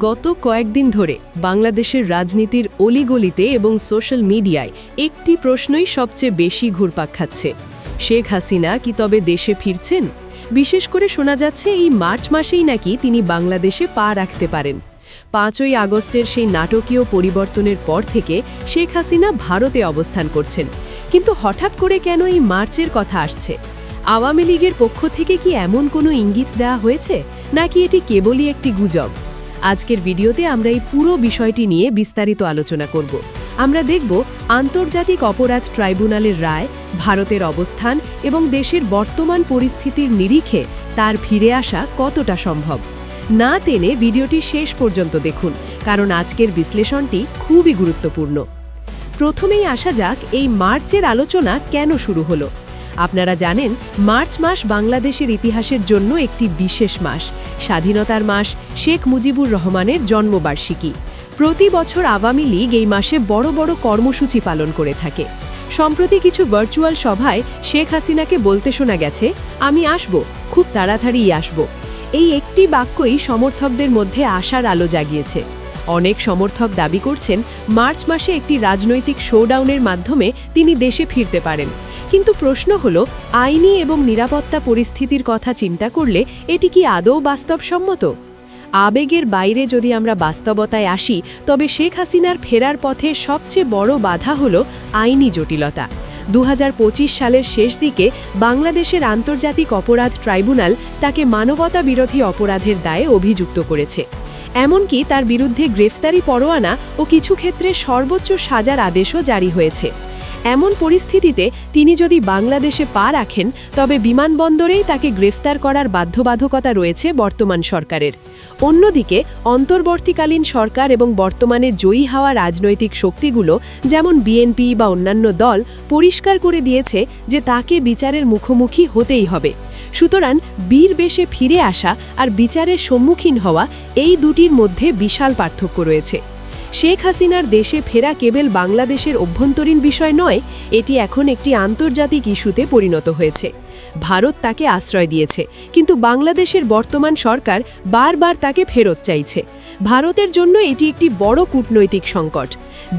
গত কয়েকদিন ধরে বাংলাদেশের রাজনীতির অলিগলিতে এবং সোশ্যাল মিডিয়ায় একটি প্রশ্নই সবচেয়ে বেশি ঘুরপাক খাচ্ছে। শেখ হাসিনা কি তবে দেশে ফিরছেন? বিশেষ করে শোনা যাচ্ছে এই মার্চ মাসেই নাকি তিনি বাংলাদেশে পা রাখতে পারেন। 5ই আগস্টের সেই নাটকীয় পরিবর্তনের পর থেকে শেখ হাসিনা ভারতে অবস্থান করছেন, কিন্তু হঠাৎ করে কেন এই মার্চের কথা আসছে? আওয়ামী লীগের পক্ষ থেকে কি এমন কোনো ইঙ্গিত দেওয়া হয়েছে, নাকি এটি কেবলই একটি গুজব? আজকের ভিডিওতে আমরা এই পুরো বিষয়টি নিয়ে বিস্তারিত আলোচনা করব। আমরা দেখব আন্তর্জাতিক অপরাধ ট্রাইব্যুনালের রায়, ভারতের অবস্থান এবং দেশের বর্তমান পরিস্থিতির নিরিখে তার ফিরে আসা কতটা সম্ভব। না টেনে ভিডিওটি শেষ পর্যন্ত দেখুন, কারণ আজকের বিশ্লেষণটি খুবই গুরুত্বপূর্ণ। প্রথমেই আসা যাক এই মার্চের আলোচনা কেন শুরু হলো। আপনারা জানেন, মার্চ মাস বাংলাদেশের ইতিহাসের জন্য একটি বিশেষ মাস, স্বাধীনতার মাস, শেখ মুজিবুর রহমানের জন্মবার্ষিকী। প্রতি বছর আওয়ামী লীগ এই মাসে বড় বড় কর্মসূচি পালন করে থাকে। সম্প্রতি কিছু ভার্চুয়াল সভায় শেখ হাসিনাকে বলতে শোনা গেছে, আমি আসব, খুব তাড়াতাড়িই আসব। এই একটি বাক্যই সমর্থকদের মধ্যে আশার আলো জাগিয়েছে। অনেক সমর্থক দাবি করছেন মার্চ মাসে একটি রাজনৈতিক শোডাউনের মাধ্যমে তিনি দেশে ফিরতে পারেন। কিন্তু প্রশ্ন হলো, আইনি এবং নিরাপত্তা পরিস্থিতির কথা চিন্তা করলে এটি কি আদৌ বাস্তবসম্মত? আবেগের বাইরে যদি আমরা বাস্তবতায় আসি, তবে শেখ হাসিনার ফেরার পথে সবচেয়ে বড় বাধা হলো আইনি জটিলতা। 2025 সালের শেষ দিকে বাংলাদেশের আন্তর্জাতিক অপরাধ ট্রাইব্যুনাল তাকে মানবতা বিরোধী অপরাধের দায়ে অভিযুক্ত করেছে। এমনকি তার বিরুদ্ধে গ্রেফতারি পরোয়ানা ও কিছু ক্ষেত্রে সর্বোচ্চ সাজার আদেশও জারি হয়েছে। এমন পরিস্থিতিতে তিনি যদি বাংলাদেশে পা রাখেন, তবে বিমানবন্দরেই তাকে গ্রেফতার করার বাধ্যবাধকতা রয়েছে বর্তমান সরকারের। অন্যদিকে অন্তর্বর্তীকালীন সরকার এবং বর্তমানে জয়ী হওয়া রাজনৈতিক শক্তিগুলো, যেমন বিএনপি বা অন্যান্য দল, পরিষ্কার করে দিয়েছে যে তাকে বিচারের মুখোমুখি হতেই হবে। সুতরাং বীর বেশে ফিরে আসা আর বিচারের সম্মুখীন হওয়া, এই দুটির মধ্যে বিশাল পার্থক্য রয়েছে। শেখ হাসিনার দেশে ফেরা কেবল বাংলাদেশের অভ্যন্তরীণ বিষয় নয়, এটি এখন একটি আন্তর্জাতিক ইস্যুতে পরিণত হয়েছে। ভারত তাকে আশ্রয় দিয়েছে, কিন্তু বাংলাদেশের বর্তমান সরকার বারবার তাকে ফেরত চাইছে। ভারতের জন্য এটি একটি বড় কূটনৈতিক সংকট।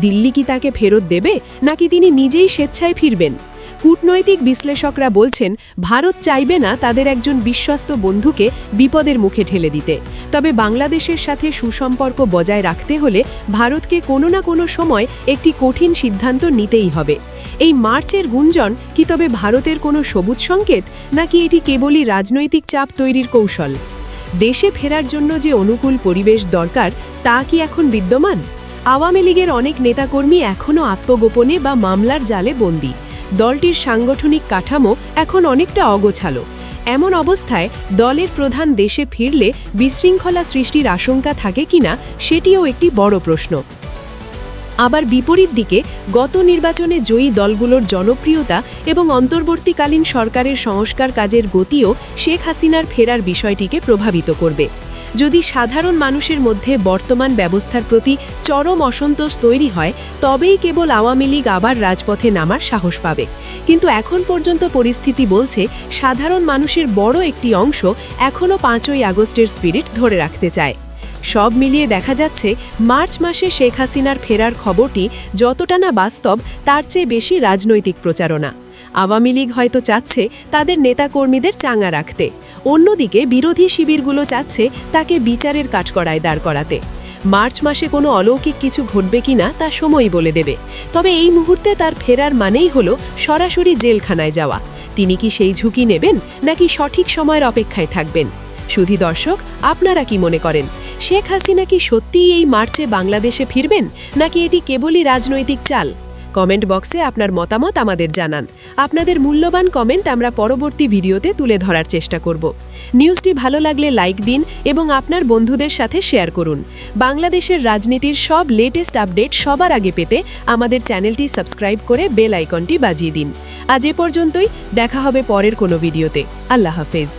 দিল্লি কি তাকে ফেরত দেবে, নাকি তিনি নিজেই স্বেচ্ছায় ফিরবেন? কূটনৈতিক বিশ্লেষকরা বলছেন, ভারত চাইবে না তাদের একজন বিশ্বস্ত বন্ধুকে বিপদের মুখে ঠেলে দিতে। তবে বাংলাদেশের সাথে সুসম্পর্ক বজায় রাখতে হলে ভারতকে কোনো না কোনো সময় একটি কঠিন সিদ্ধান্ত নিতেই হবে। এই মার্চের গুঞ্জন কি তবে ভারতের কোনো সবুজ সংকেত, নাকি এটি কেবলই রাজনৈতিক চাপ তৈরির কৌশল? দেশে ফেরার জন্য যে অনুকূল পরিবেশ দরকার, তা কি এখন বিদ্যমান? আওয়ামী লীগের অনেক নেতাকর্মী এখনও আত্মগোপনে বা মামলার জালে বন্দী। দলটির সাংগঠনিক কাঠামো এখন অনেকটা অগোছালো। এমন অবস্থায় দলের প্রধান দেশে ফিরলে বিশৃঙ্খলা সৃষ্টির আশঙ্কা থাকে কিনা, সেটিও একটি বড় প্রশ্ন। আবার বিপরীত দিকে গত নির্বাচনে জয়ী দলগুলোর জনপ্রিয়তা এবং অন্তর্বর্তীকালীন সরকারের সংস্কার কাজের গতিও শেখ হাসিনার ফেরার বিষয়টিকে প্রভাবিত করবে। যদি সাধারণ মানুষের মধ্যে বর্তমান ব্যবস্থার প্রতি চরম অসন্তোষ তৈরি হয়, তবেই কেবল আওয়ামী লীগ আবার রাজপথে নামার সাহস পাবে। কিন্তু এখন পর্যন্ত পরিস্থিতি বলছে, সাধারণ মানুষের বড় একটি অংশ এখনও 5ই আগস্টের স্পিরিট ধরে রাখতে চায়। সব মিলিয়ে দেখা যাচ্ছে, মার্চ মাসে শেখ হাসিনার ফেরার খবরটি যতটা না বাস্তব, তার চেয়ে বেশি রাজনৈতিক প্রচারণা। আওয়ামী লীগ হয়তো চাচ্ছে তাদের নেতাকর্মীদের চাঙ্গা রাখতে, অন্যদিকে বিরোধী শিবিরগুলো চাচ্ছে তাকে বিচারের কাঠগড়ায় দাঁড় করাতে। মার্চ মাসে কোনো অলৌকিক কিছু ঘটবে কিনা তা সময়ই বলে দেবে। তবে এই মুহূর্তে তার ফেরার মানেই হলো সরাসরি জেলখানায় যাওয়া। তিনি কি সেই ঝুঁকি নেবেন, নাকি সঠিক সময়ের অপেক্ষায় থাকবেন? শুধু দর্শক, আপনারা কি মনে করেন? শেখ হাসিনা কি সত্যিই এই মার্চে বাংলাদেশে ফিরবেন, নাকি এটি কেবলই রাজনৈতিক চাল? কমেন্ট বক্সে আপনার মতামত আমাদের জানান। আপনাদের মূল্যবান কমেন্ট আমরা পরবর্তী ভিডিওতে তুলে ধরার চেষ্টা করব। নিউজটি ভালো লাগলে লাইক দিন এবং আপনার বন্ধুদের সাথে শেয়ার করুন। বাংলাদেশের রাজনীতির সব লেটেস্ট আপডেট সবার আগে পেতে আমাদের চ্যানেলটি সাবস্ক্রাইব করে বেল আইকনটি বাজিয়ে দিন। আজ এ পর্যন্তই, দেখা হবে পরের কোনো ভিডিওতে। আল্লাহ হাফেজ।